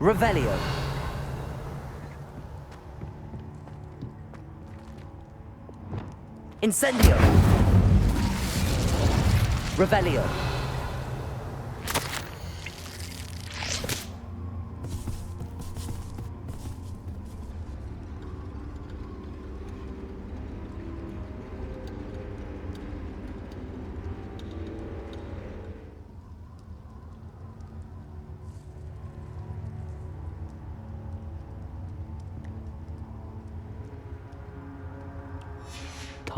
Revelio. Incendio. Revelio.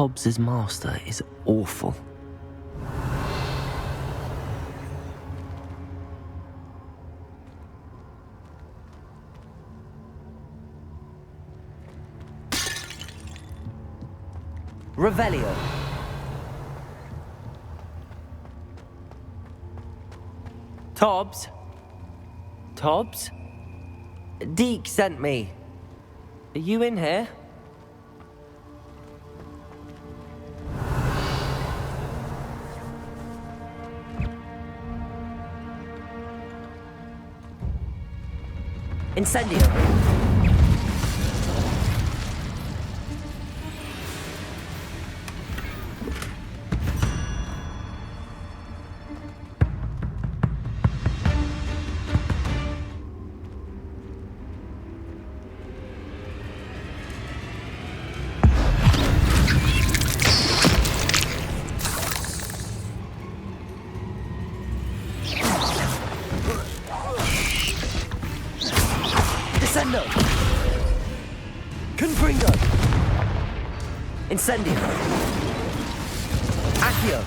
Hobbs's master is awful. Revelio. Tobbs? Tobbs? Deke sent me. Are you in here? Incendio. Descendo. Confringo. Incendio. Accio.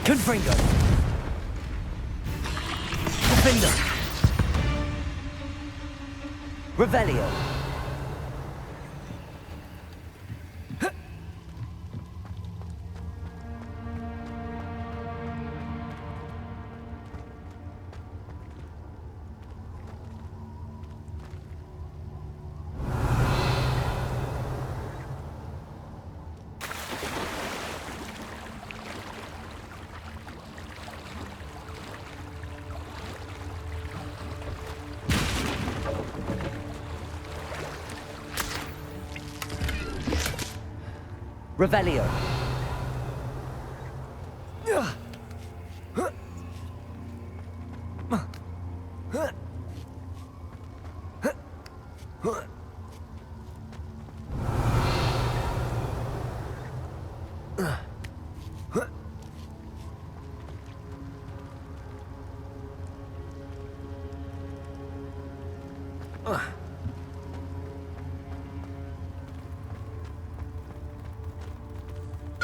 Confringo. Defender. Revelio. Revelio.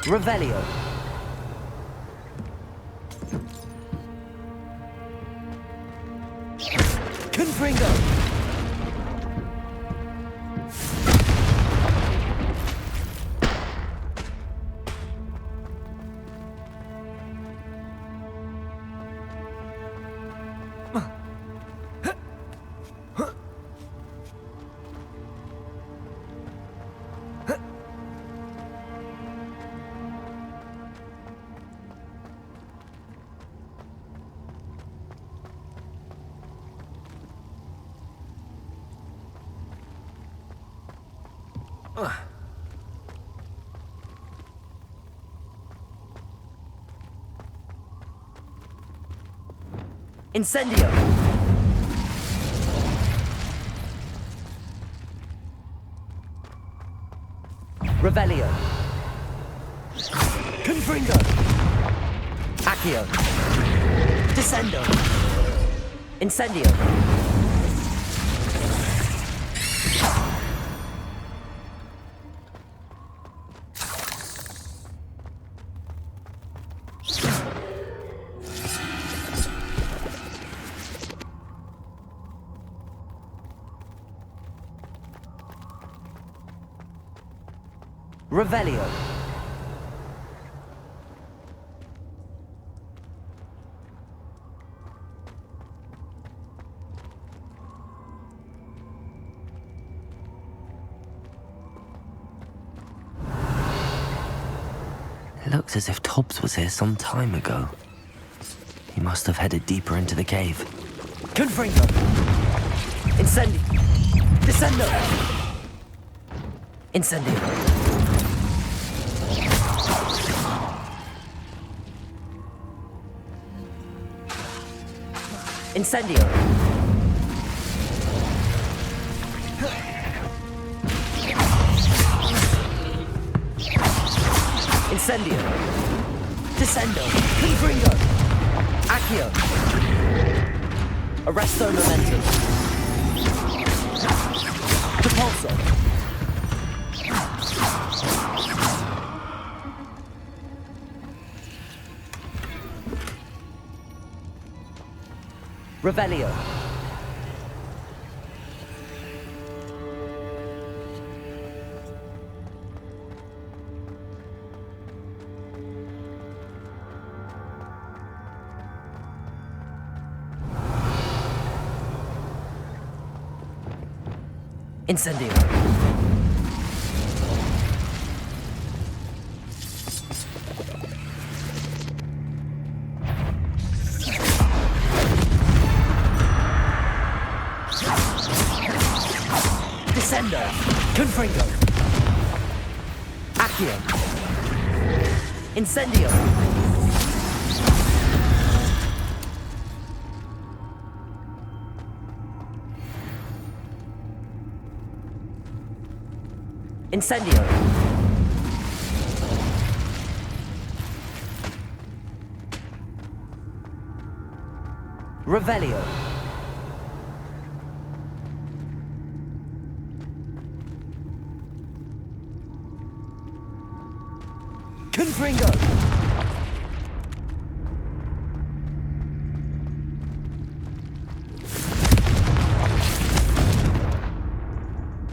Revelio. Confringo. Incendio. Revelio. Confringo. Accio. Descendo. Incendio. Revelio. It looks as if Tobbs was here some time ago. He must have headed deeper into the cave. Confringo! Incendi! Descendo! Incendio! Incendio! Incendio! Descendo! Confringo! Accio! Arresto momentum! Repulso! Revelio! Incendio! Descendo! Confringo! Accio! Incendio! Incendio! Revelio! Confringo!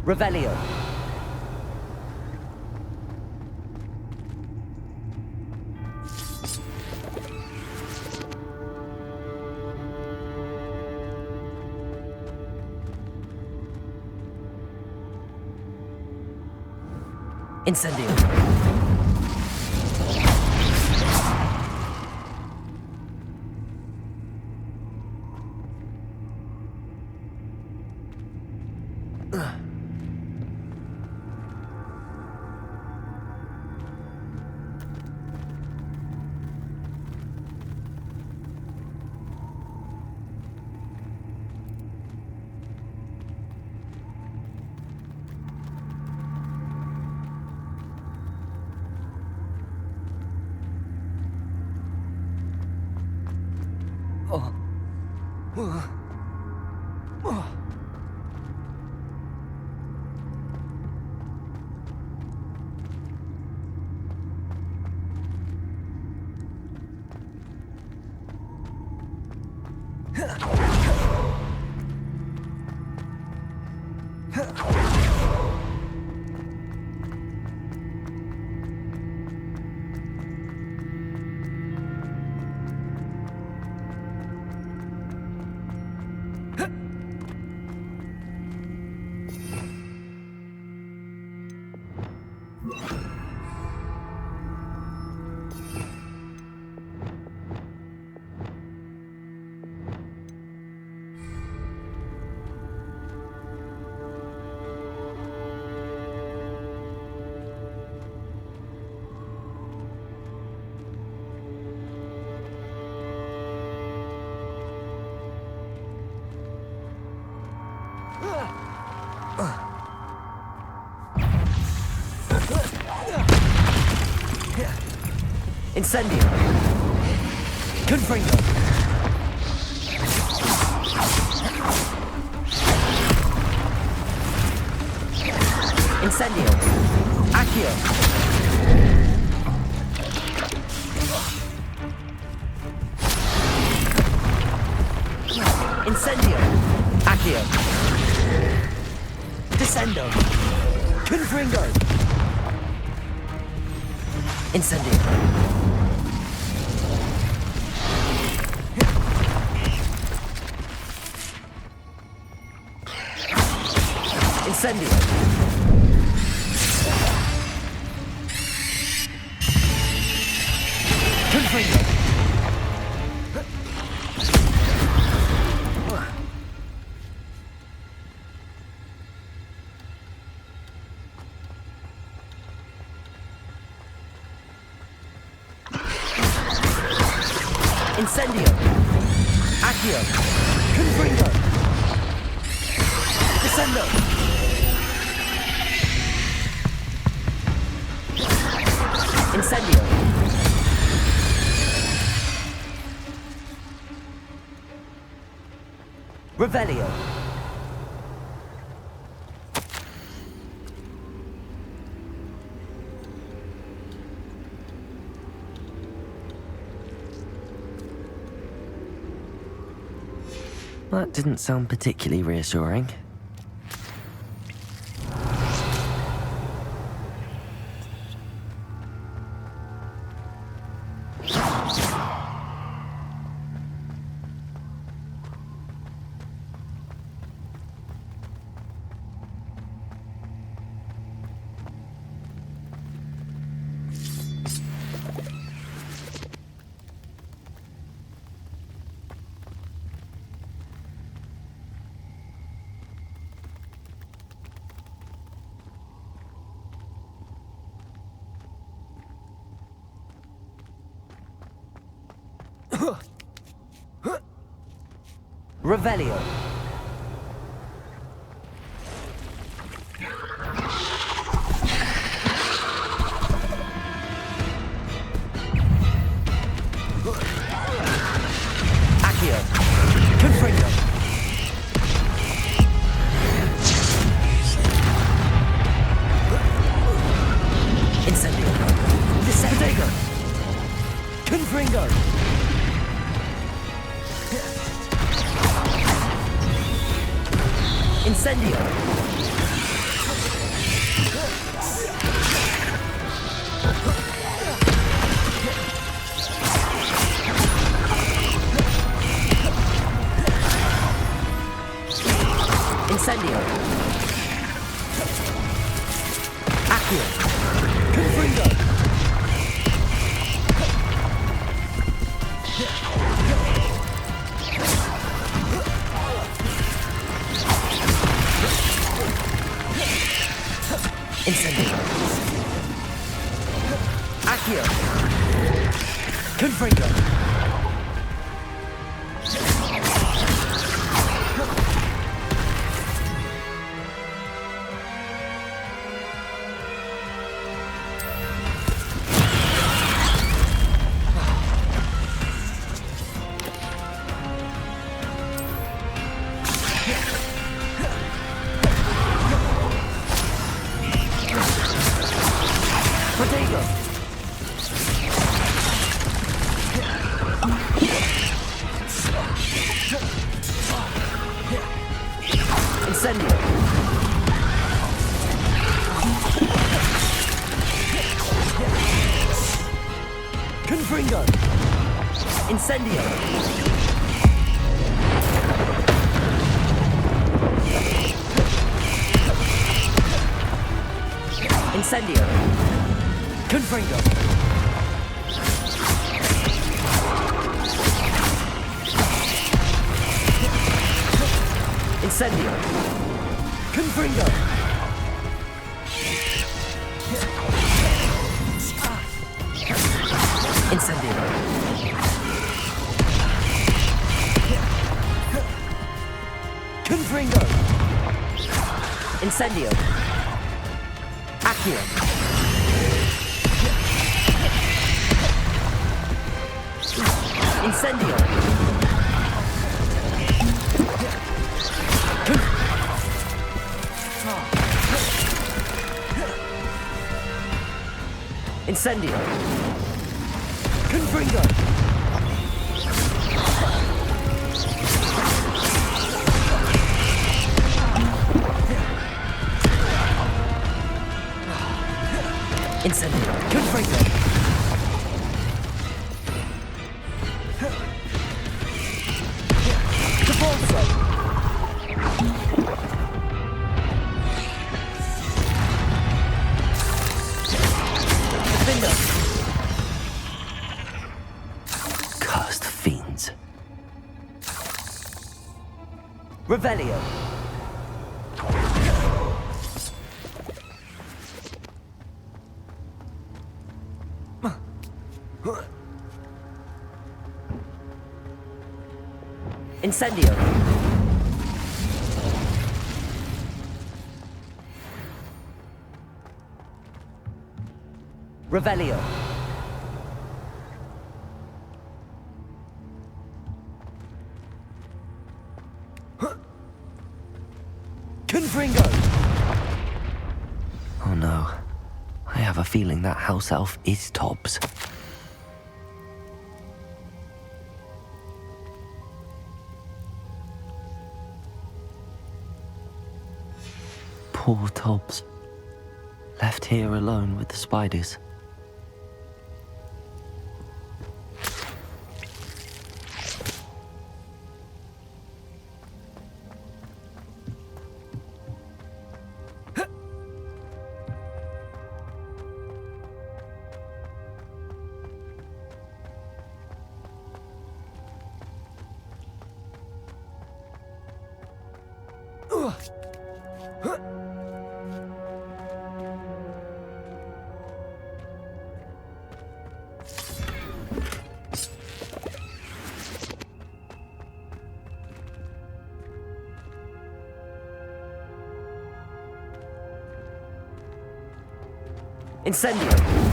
Revelio! Incendio! Incendio! Confringo! Incendio! Accio! Incendio! Accio! Descendo! Confringo! Incendio! Incendio! Incendio. Accio. Confringo. Descendo. Incendio. Revelio. That didn't sound particularly reassuring. Revelio. Accio. Confringo. Incendio. Descendo. Confringo. Incendio. Incendio. Accio. Confringo. Incendio. Accio. Confringo. Protego. Incendio. Confringo. Incendio. Incendio. Confringo. Incendio. Confringo. Incendio. Confringo. Incendio. Accio. Incendio. Incendio. Confringo. Incendio. Confringo. Defaulto. Defender. Cursed fiends. Revelio. Incendio. Revelio. Confringo. Oh no. I have a feeling that house elf is Tobbs. Poor Tobbs. Left here alone with the spiders. Incendio.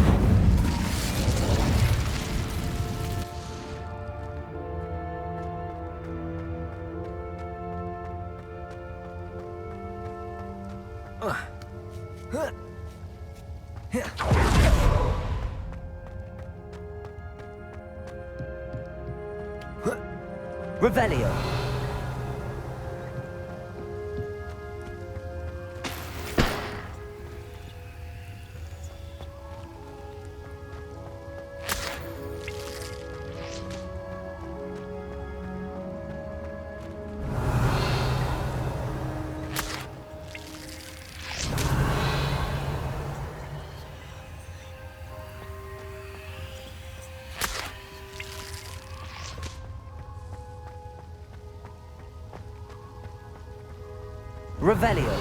Revelio. Revelio.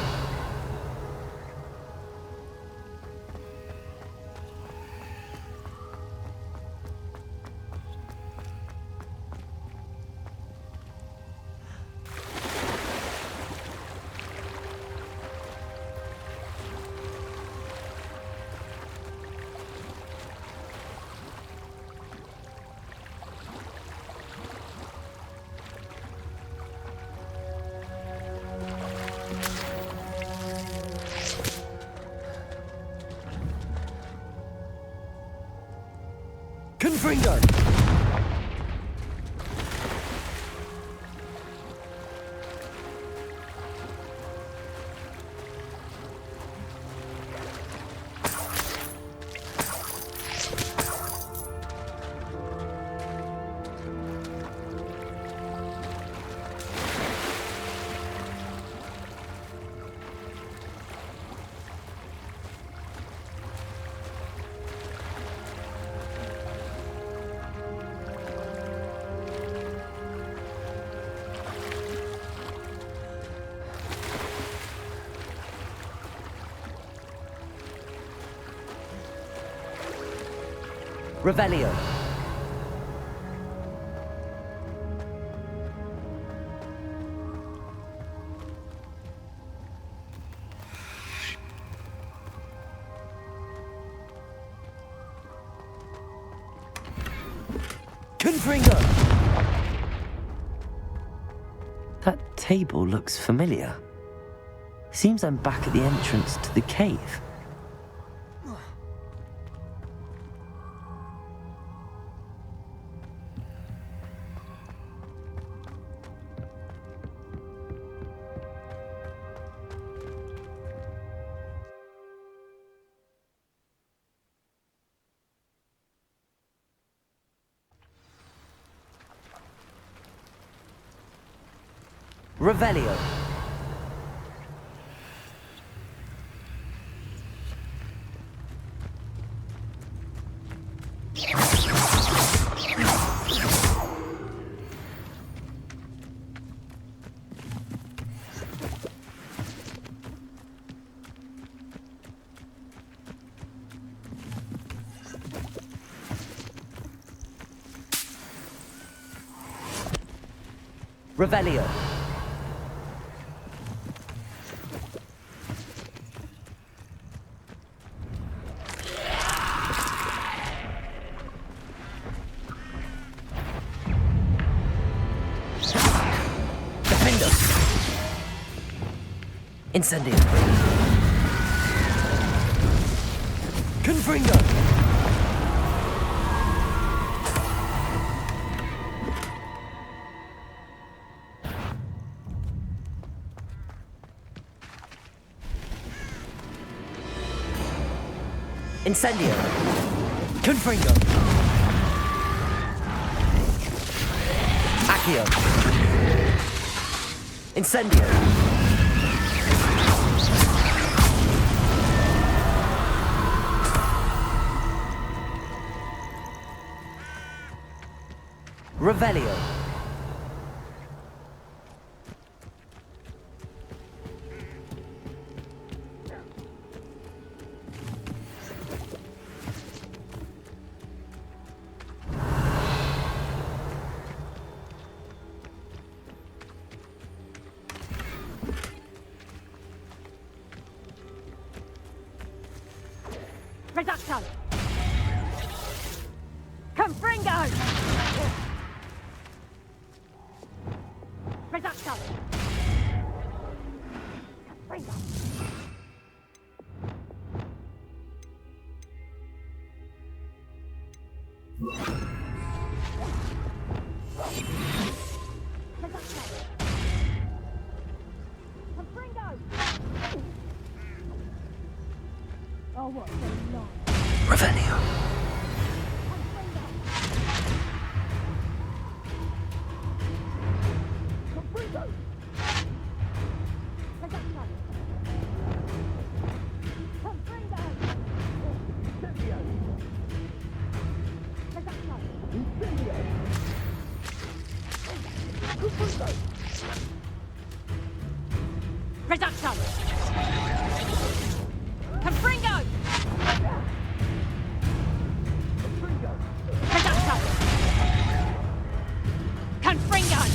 Confringo. Revelio. Confringo. That table looks familiar. Seems I'm back at the entrance to the cave. Revelio. Revelio. Defender. Incendio. Confringo. Incendio. Confringo. Accio. Incendio. Revelio. Reducto! Confringo! Reducto! Confringo! Reducto! Confringo! Oh, what a long. Revelio. Reducto! Confringo! Reducto! Confringo!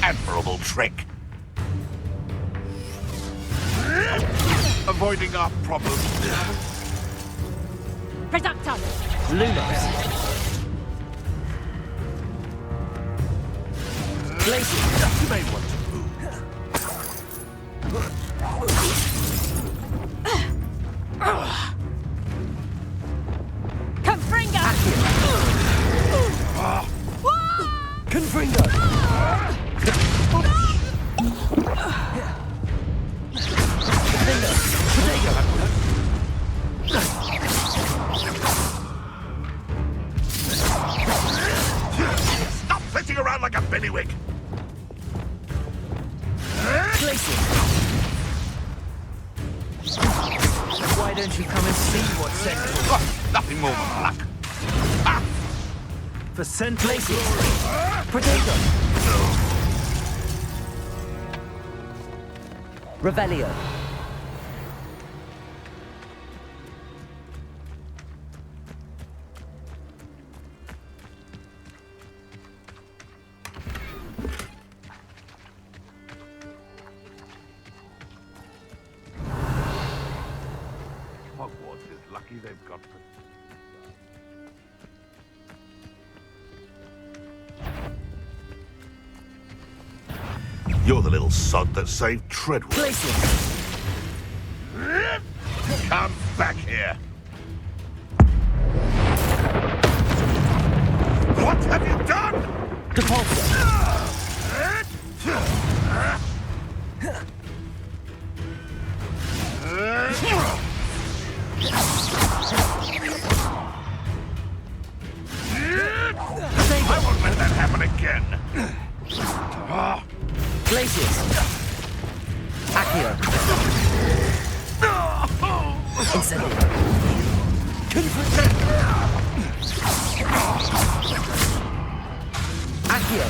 Admirable trick. Avoiding our problems. Reducto! Lunos. Glacier. You may want to move. Confringo! Confringo. Stop flitting around like a billywig. Glacier. Why don't you come and see what's sent? Nothing more than luck. Ah! For Sent Glacier. Potato. Revelio. Hogwarts is lucky they've got to. You're the little sod that saved Treadwell. Glacier. Come back here. What have you done? Depulsor. I won't let that happen again. Glaciers. Accio. Incendio. Accio.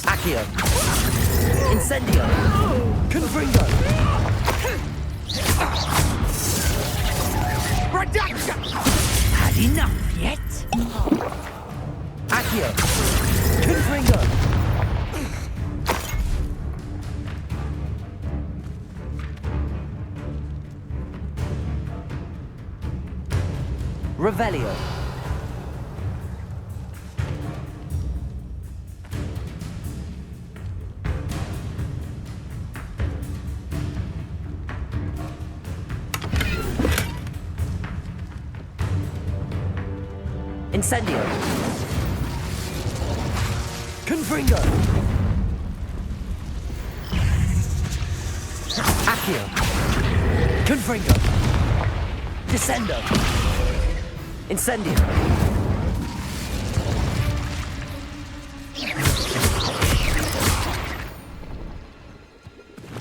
Accio. Incendio. Confringo. Redaction! Had enough yet? Accio. Confringo. Revelio. Incendio. Confringo. Accio. Confringo. Descendo. Incendio.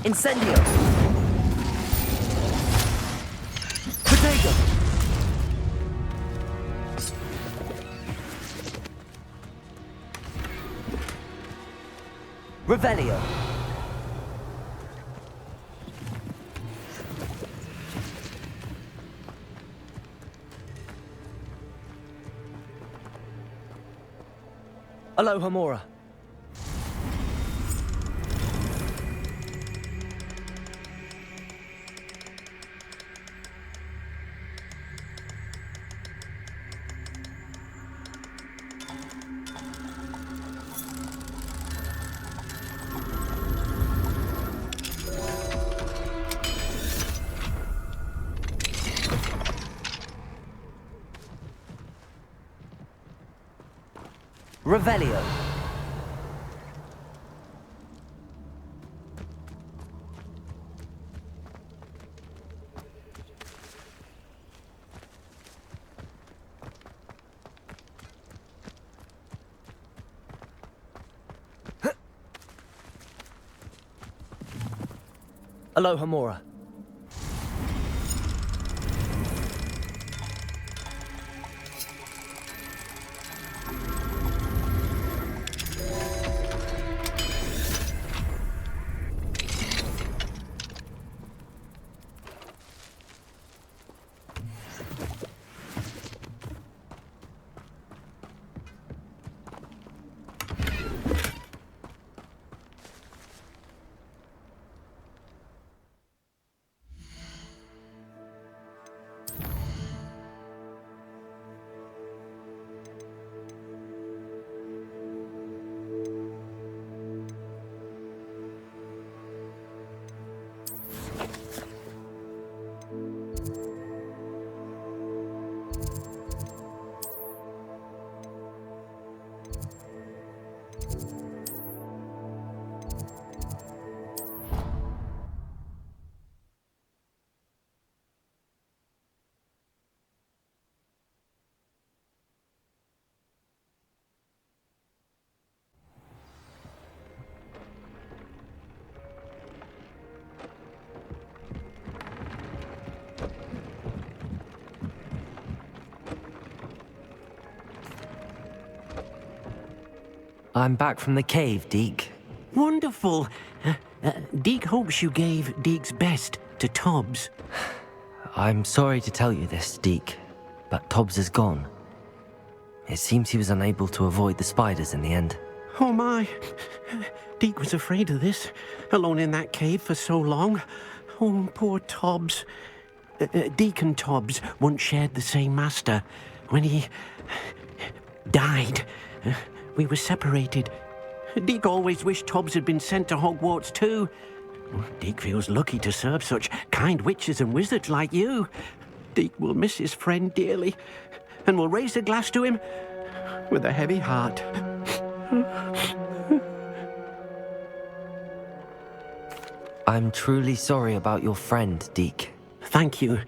Incendio. Potato. Revelio. Alohomora. Revelio. Alohomora. I'm back from the cave, Deke. Wonderful. Deke hopes you gave Deke's best to Tobbs. I'm sorry to tell you this, Deke, but Tobbs is gone. It seems he was unable to avoid the spiders in the end. Oh my. Deke was afraid of this, alone in that cave for so long. Oh, poor Tobbs. Deke and Tobbs once shared the same master. When he died, we were separated. Deke always wished Tobbs had been sent to Hogwarts too. Deke feels lucky to serve such kind witches and wizards like you. Deke will miss his friend dearly, and will raise a glass to him with a heavy heart. I'm truly sorry about your friend, Deke. Thank you.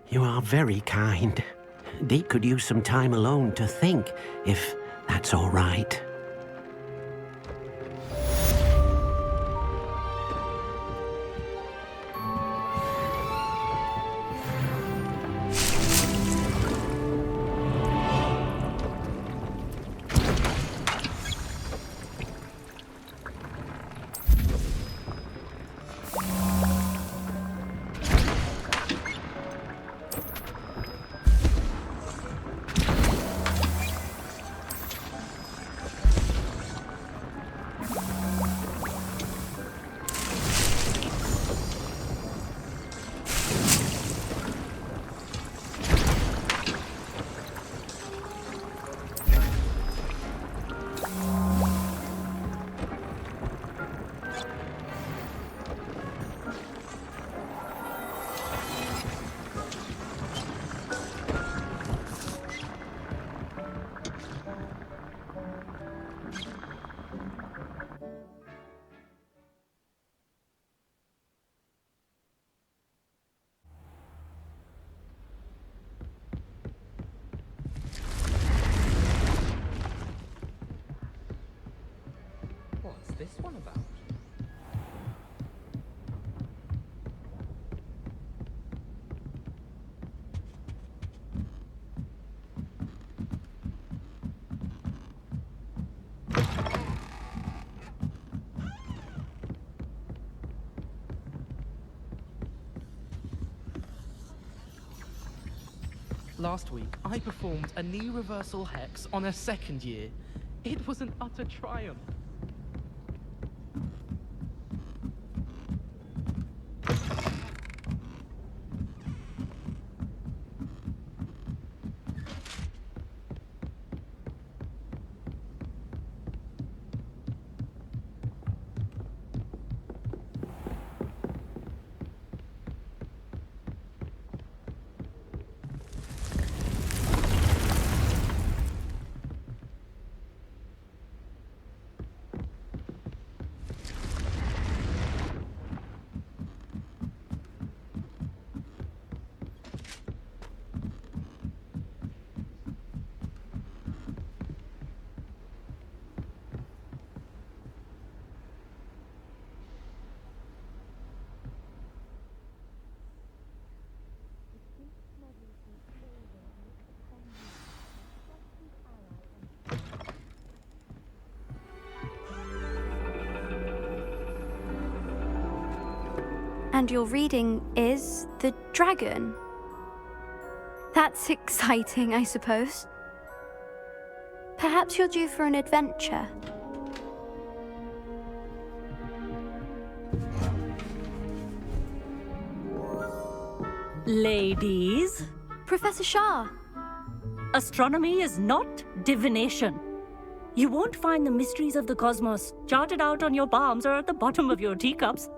You are very kind. Deke could use some time alone to think, if that's all right. this one about? Last week, I performed a knee reversal hex on a second year. It was an utter triumph. And your reading is The Dragon. That's exciting, I suppose. Perhaps you're due for an adventure. Ladies, Professor Shah. astronomy is not divination. You won't find the mysteries of the cosmos charted out on your palms or at the bottom of your teacups.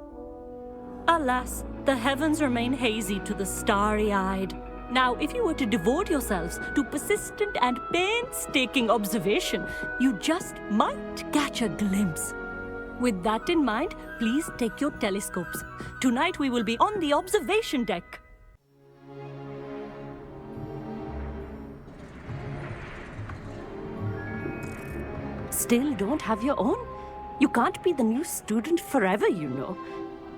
Alas, the heavens remain hazy to the starry-eyed. Now, if you were to devote yourselves to persistent and painstaking observation, you just might catch a glimpse. With that in mind, please take your telescopes. Tonight we will be on the observation deck. Still don't have your own? You can't be the new student forever, you know.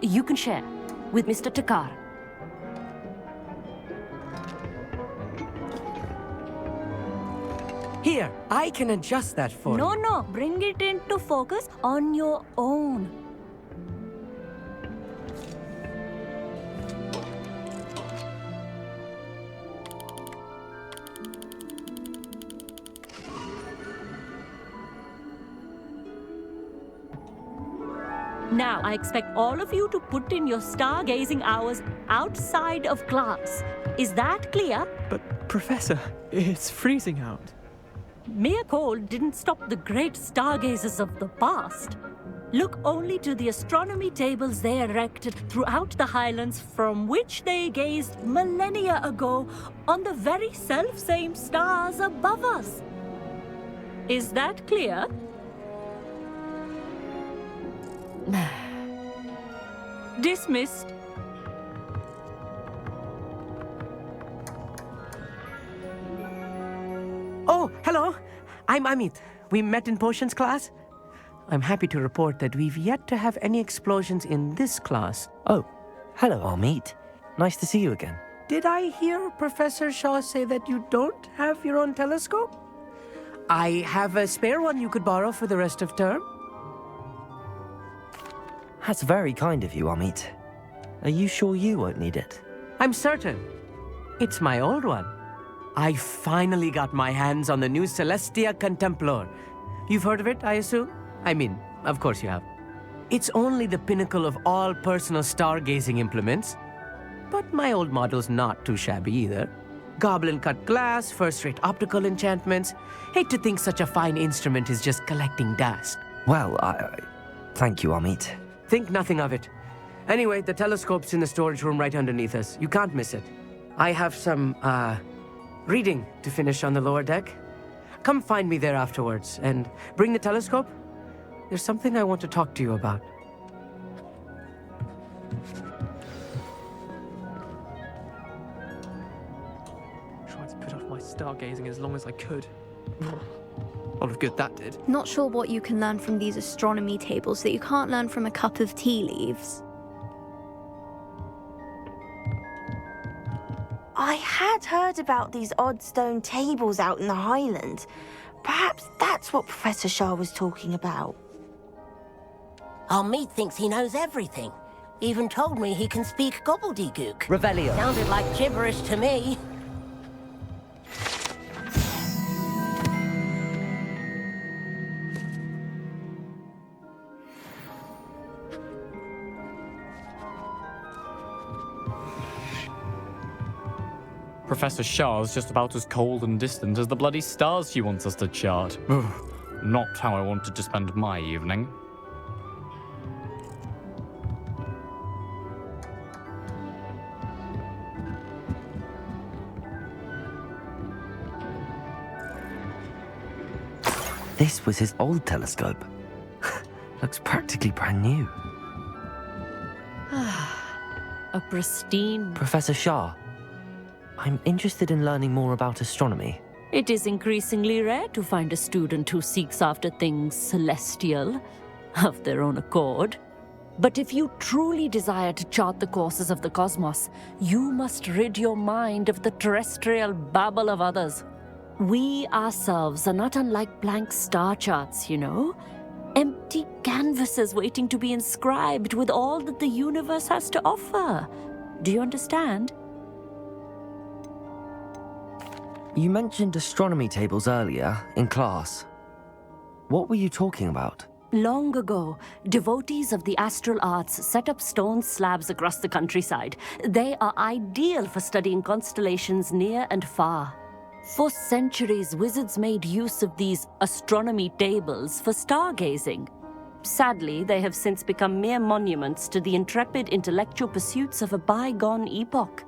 You can share with Mr. Takar. Here, I can adjust that for you. No, bring it into focus on your own. Now, I expect all of you to put in your stargazing hours outside of class. Is that clear? But, Professor, it's freezing out. Mere cold didn't stop the great stargazers of the past. Look only to the astronomy tables they erected throughout the highlands from which they gazed millennia ago on the very self-same stars above us. Is that clear? Dismissed. Oh, hello. I'm Amit. We met in potions class. I'm happy to report that we've yet to have any explosions in this class. Oh, hello, Amit. Nice to see you again. Did I hear Professor Shaw say that you don't have your own telescope? I have a spare one you could borrow for the rest of term. That's very kind of you, Amit. Are you sure you won't need it? I'm certain. It's my old one. I finally got my hands on the new Celestia Contemplor. You've heard of it, I assume? I mean, of course you have. It's only the pinnacle of all personal stargazing implements. But my old model's not too shabby either. Goblin-cut glass, first-rate optical enchantments. Hate to think such a fine instrument is just collecting dust. Well, thank you, Amit. Think nothing of it. Anyway, the telescope's in the storage room right underneath us. You can't miss it. I have some, reading to finish on the lower deck. Come find me there afterwards, and bring the telescope. There's something I want to talk to you about. Tried to put off my stargazing as long as I could. lot of good that did. Not sure what you can learn from these astronomy tables that you can't learn from a cup of tea leaves. I had heard about these odd stone tables out in the Highlands. Perhaps that's what Professor Shah was talking about. Our meat thinks he knows everything. Even told me he can speak gobbledygook. Revelio. Sounded like gibberish to me. Professor Shah's just about as cold and distant as the bloody stars she wants us to chart. Ugh, not how I wanted to spend my evening. This was his old telescope. Looks practically brand new. A pristine... Professor Shah, I'm interested in learning more about astronomy. It is increasingly rare to find a student who seeks after things celestial, of their own accord. But if you truly desire to chart the courses of the cosmos, you must rid your mind of the terrestrial babble of others. We ourselves are not unlike blank star charts, you know? Empty canvases waiting to be inscribed with all that the universe has to offer. Do you understand? You mentioned astronomy tables earlier, in class. What were you talking about? Long ago, devotees of the astral arts set up stone slabs across the countryside. They are ideal for studying constellations near and far. For centuries, wizards made use of these astronomy tables for stargazing. Sadly, they have since become mere monuments to the intrepid intellectual pursuits of a bygone epoch.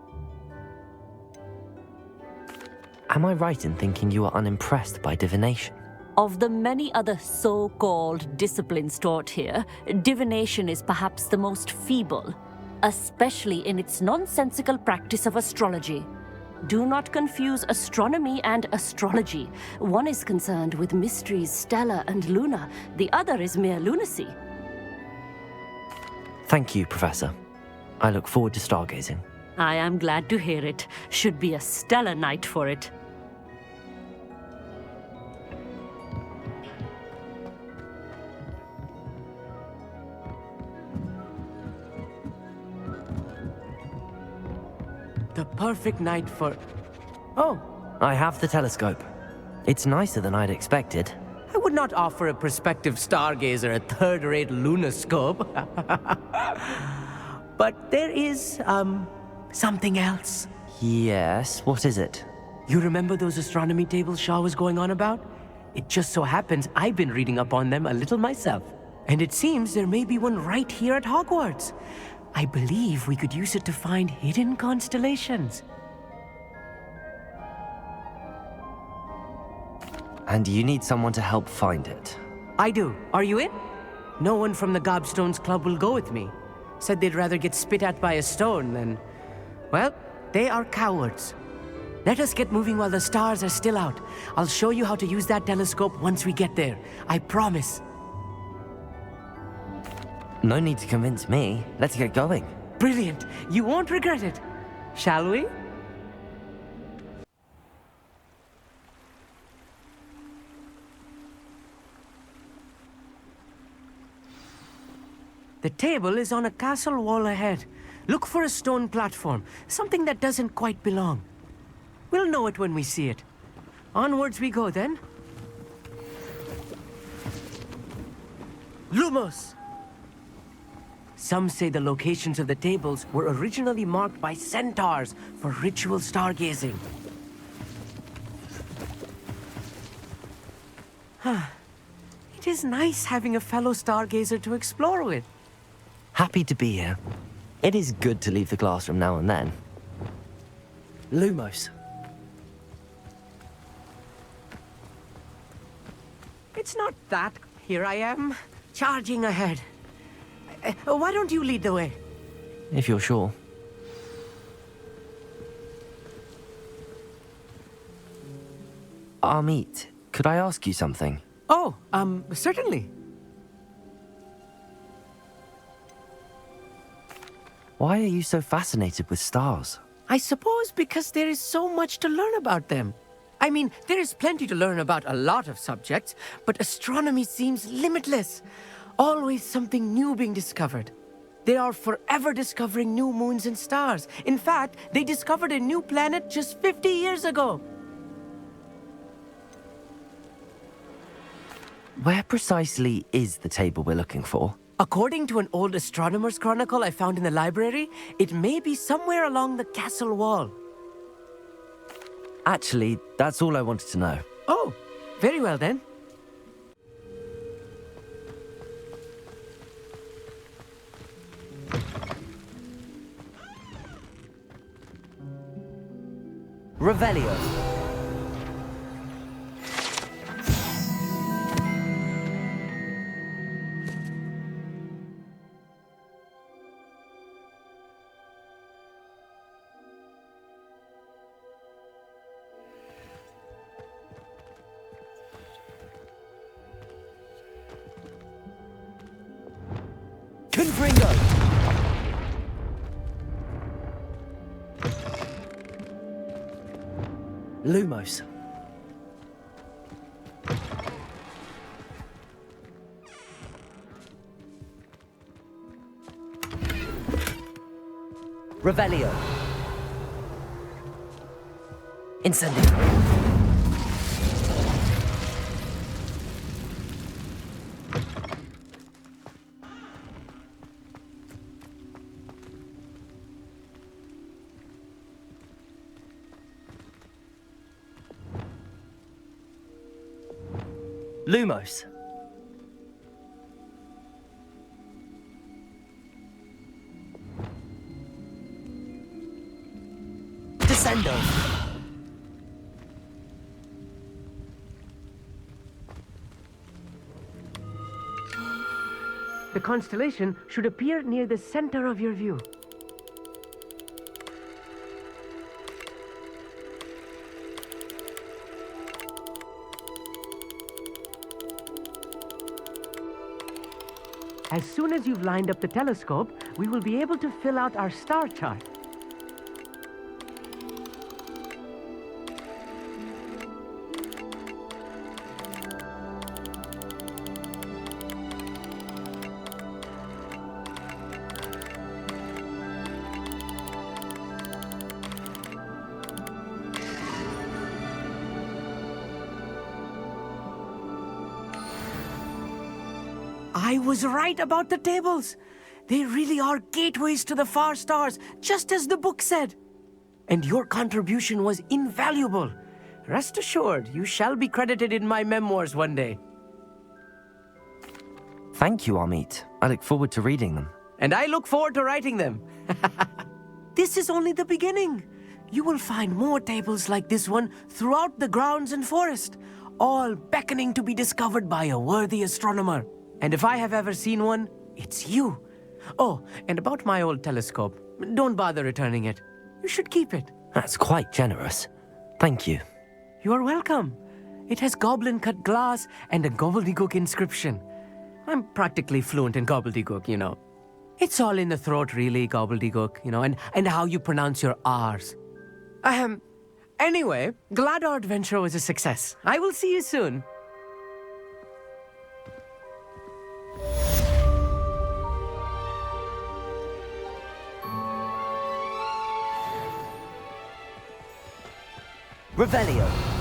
Am I right in thinking you are unimpressed by divination? Of the many other so-called disciplines taught here, divination is perhaps the most feeble, especially in its nonsensical practice of astrology. Do not confuse astronomy and astrology. One is concerned with mysteries stellar and lunar, the other is mere lunacy. Thank you, Professor. I look forward to stargazing. I am glad to hear it. Should be a stellar night for it. The perfect night for... Oh, I have the telescope. It's nicer than I'd expected. I would not offer a prospective stargazer a third-rate lunoscope. But there is, something else. Yes, what is it? You remember those astronomy tables Shaw was going on about? It just so happens I've been reading up on them a little myself. And it seems there may be one right here at Hogwarts. I believe we could use it to find hidden constellations. And you need someone to help find it. I do. Are you in? No one from the Gobstones Club will go with me. Said they'd rather get spit at by a stone than... Well, they are cowards. Let us get moving while the stars are still out. I'll show you how to use that telescope once we get there. I promise. No need to convince me. Let's get going. Brilliant. You won't regret it. Shall we? The table is on a castle wall ahead. Look for a stone platform, something that doesn't quite belong. We'll know it when we see it. Onwards we go then. Lumos! Some say the locations of the tables were originally marked by centaurs for ritual stargazing. It is nice having a fellow stargazer to explore with. Happy to be here. It is good to leave the classroom now and then. Lumos. It's not that. Here I am, charging ahead. Why don't you lead the way? If you're sure. Our meet could I ask you something? Oh, certainly. Why are you so fascinated with stars? I suppose because there is so much to learn about them. I mean, there is plenty to learn about a lot of subjects, but astronomy seems limitless. Always something new being discovered. They are forever discovering new moons and stars. In fact, they discovered a new planet just 50 years ago. Where precisely is the table we're looking for? According to an old astronomer's chronicle I found in the library, it may be somewhere along the castle wall. Actually, that's all I wanted to know. Oh, very well then. Revelio. Confringo! Lumos. Revelio. Incendio. Lumos. Descendo. The constellation should appear near the center of your view. As soon as you've lined up the telescope, we will be able to fill out our star chart. I was right about the tables. They really are gateways to the far stars, just as the book said. And your contribution was invaluable. Rest assured, you shall be credited in my memoirs one day. Thank you, Amit. I look forward to reading them. And I look forward to writing them. This is only the beginning. You will find more tables like this one throughout the grounds and forest, all beckoning to be discovered by a worthy astronomer. And if I have ever seen one, it's you. Oh, and about my old telescope, don't bother returning it. You should keep it. That's quite generous. Thank you. You are welcome. It has goblin-cut glass and a gobbledygook inscription. I'm practically fluent in gobbledygook, you know. It's all in the throat, really, gobbledygook, you know, and how you pronounce your R's. Anyway, glad our adventure was a success. I will see you soon. Revelio.